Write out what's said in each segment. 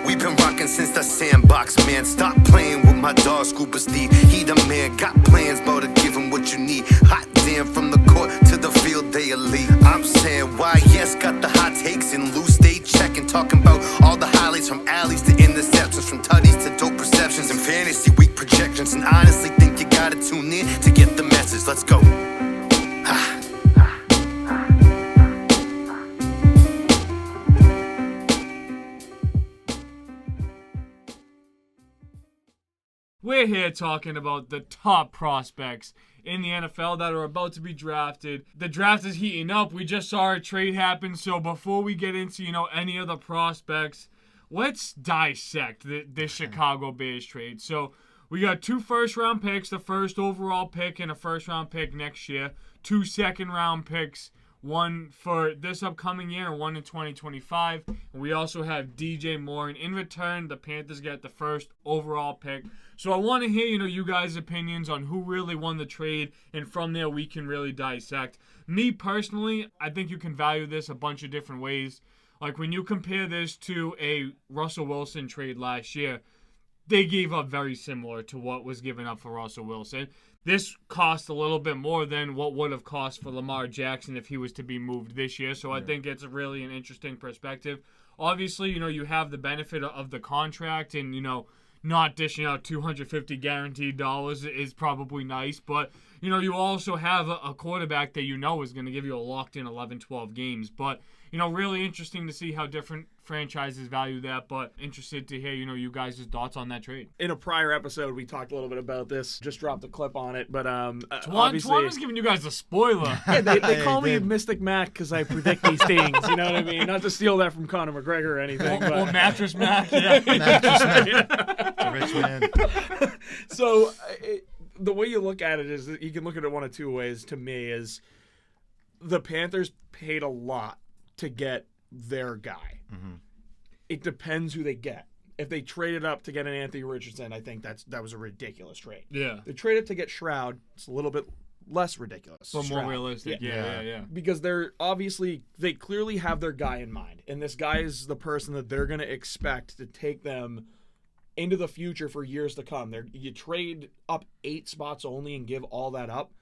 We've been rocking since the sandbox, man. Stop playing with my dog, Scuba Steve. He the man, got plans, bro, to give him what you need. Hot damn, from the court to the field, they elite. I'm saying why, yes, got the hot takes and loose, stay checking. Talking about all the highlights from alleys to interceptions, from tutties to dope receptions and fantasy week projections. And honestly think you gotta tune in to get the message. Let's go. We're here talking about the top prospects in the NFL that are about to be drafted. The draft is heating up. We just saw a trade happen. So before we get into, any of the prospects, let's dissect the Chicago Bears trade. So we got 2 first-round picks, the first overall pick and a first-round pick next year, 2 second-round picks, one for this upcoming year and one in 2025. And we also have DJ Moore. And in return, the Panthers get the first overall pick. So I want to hear, you guys' opinions on who really won the trade. And from there, we can really dissect. Me, personally, I think you can value this a bunch of different ways. Like when you compare this to a Russell Wilson trade last year, they gave up very similar to what was given up for Russell Wilson. This cost a little bit more than what would have cost for Lamar Jackson if he was to be moved this year. So I think it's really an interesting perspective. Obviously, you have the benefit of the contract and, not dishing out $250 guaranteed dollars is probably nice. But, you also have a quarterback that is going to give you a locked-in 11, 12 games. But, really interesting to see how different franchises value that, but interested to hear, you guys' thoughts on that trade. In a prior episode, we talked a little bit about this. Just dropped a clip on it, but obviously... Twan was giving you guys a spoiler. Yeah, they call me Mystic Mac because I predict these things, you know what I mean? Not to steal that from Conor McGregor or anything. Or Mattress Mac, yeah. Mattress Mac. A rich man. So, the way you look at it is, that you can look at it one of two ways, to me, is the Panthers paid a lot to get their guy. Mm-hmm. It depends who they get. If they traded up to get an Anthony Richardson, I think that was a ridiculous trade. Yeah. They traded to get Stroud. It's a little bit less ridiculous. But more realistic. Yeah. Because they clearly have their guy in mind. And this guy is the person that they're going to expect to take them into the future for years to come. You trade up 8 spots only and give all that up.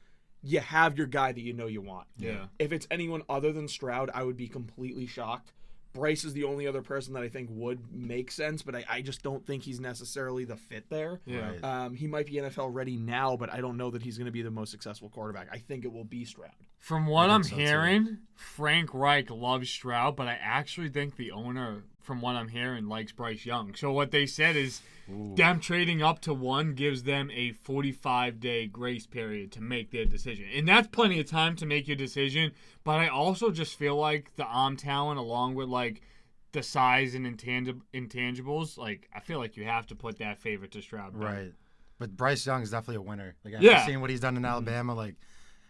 You have your guy that you want. Yeah. If it's anyone other than Stroud, I would be completely shocked. Bryce is the only other person that I think would make sense, but I just don't think he's necessarily the fit there. Yeah. Right. He might be NFL ready now, but I don't know that he's going to be the most successful quarterback. I think it will be Stroud. From what I'm hearing, Frank Reich loves Stroud, but I actually think the owner, from what I'm hearing, likes Bryce Young. So what they said is them trading up to 1 gives them a 45-day grace period to make their decision. And that's plenty of time to make your decision, but I also just feel like the arm talent along with the size and intangibles, I feel like you have to put that favor to Stroud. Right. But Bryce Young is definitely a winner. After seeing what he's done in Alabama,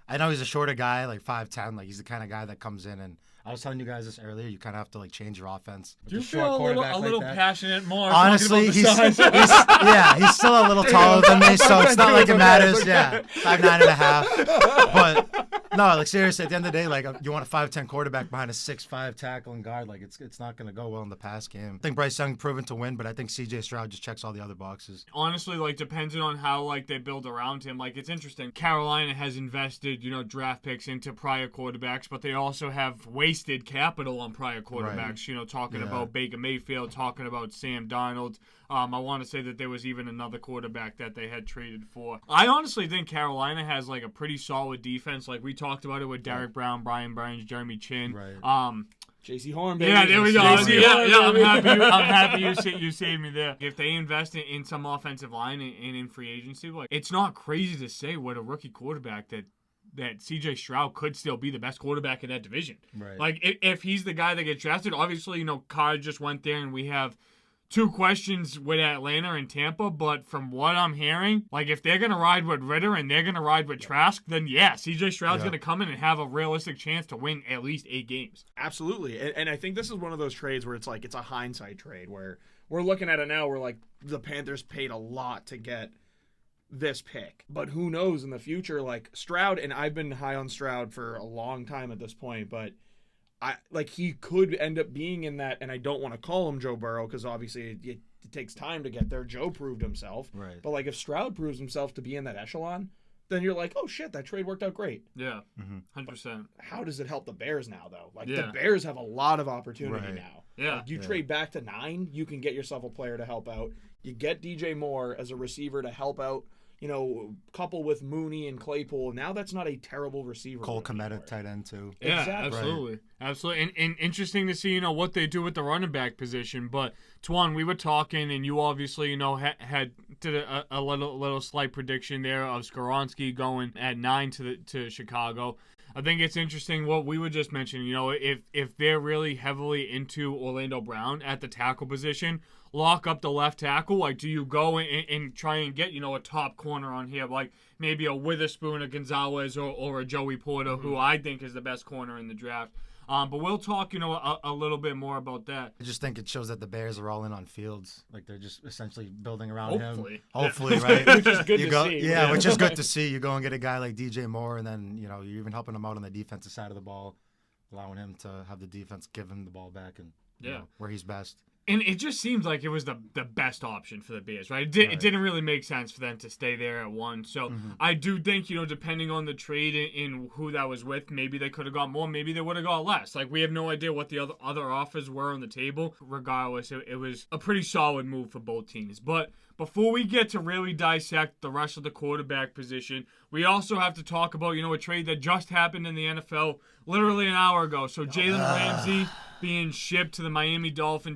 I know he's a shorter guy, 5'10". He's the kind of guy that comes in, and I was telling you guys this earlier, you kind of have to change your offense. Do you feel a little passionate more? Honestly, he's still a little taller than me, so it's not like it matters. Yeah, 5'9.5". But no, seriously, at the end of the day, you want a 5'10" quarterback behind a 6'5" tackling guard. It's not going to go well in the pass game. I think Bryce Young proven to win, but I think CJ Stroud just checks all the other boxes. Honestly, depending on how they build around him, it's interesting. Carolina has invested, draft picks into prior quarterbacks, but they also have wasted capital on prior quarterbacks. Right. Talking about Baker Mayfield, talking about Sam Darnold. I want to say that there was even another quarterback that they had traded for. I honestly think Carolina has a pretty solid defense. We talked about it with Derek Brown, Brian Burns, Jeremy Chin. Right. J.C. Horn, baby. Yeah, there we go. I'm happy you saved me there. If they invest in some offensive line and in free agency, it's not crazy to say what a rookie quarterback that CJ Stroud could still be the best quarterback in that division. Right. If he's the guy that gets drafted, obviously, Carr just went there and we have 2 questions with Atlanta and Tampa, but from what I'm hearing, if they're going to ride with Ritter and they're going to ride with Trask, then CJ Stroud's going to come in and have a realistic chance to win at least 8 games. Absolutely. And I think this is one of those trades where it's a hindsight trade where we're looking at it now where the Panthers paid a lot to get this pick. But who knows in the future, Stroud, and I've been high on Stroud for a long time at this point, but he could end up being in that, and I don't want to call him Joe Burrow because obviously it takes time to get there. Joe proved himself. Right. But, like, if Stroud proves himself to be in that echelon, then you're like, oh, shit, that trade worked out great. Yeah, 100%. How does it help the Bears now, though? Like, Yeah. the Bears have a lot of opportunity Right. now. Yeah. Like, you trade back to 9, you can get yourself a player to help out. You get DJ Moore as a receiver to help out, couple with Mooney and Claypool. Now that's not a terrible receiver. Cole room Kmet anymore. at tight end too. Yeah, Exactly. absolutely. Absolutely. And interesting to see, what they do with the running back position. But, Twan, we were talking, and you obviously, did a little slight prediction there of Skoronski going at 9 to Chicago. I think it's interesting what we were just mentioning. If they're really heavily into Orlando Brown at the tackle position, lock up the left tackle. Like, do you go and try and get, a top corner on here, like maybe a Witherspoon, a Gonzalez, or a Joey Porter, who I think is the best corner in the draft. But we'll talk, a little bit more about that. I just think it shows that the Bears are all in on Fields. Like, they're just essentially building around Hopefully. him. Hopefully, right? Which is good You to go, see. Yeah, which is good to see. You go and get a guy like DJ Moore, and then, you're even helping him out on the defensive side of the ball, allowing him to have the defense give him the ball back and where he's best. And it just seems like it was the best option for the Bears, right? It didn't really make sense for them to stay there at 1. So I do think, depending on the trade and who that was with, maybe they could have got more, maybe they would have got less. Like, we have no idea what the other offers were on the table. Regardless, it was a pretty solid move for both teams. But before we get to really dissect the rest of the quarterback position, we also have to talk about, a trade that just happened in the NFL literally an hour ago. So Jalen Ramsey being shipped to the Miami Dolphins.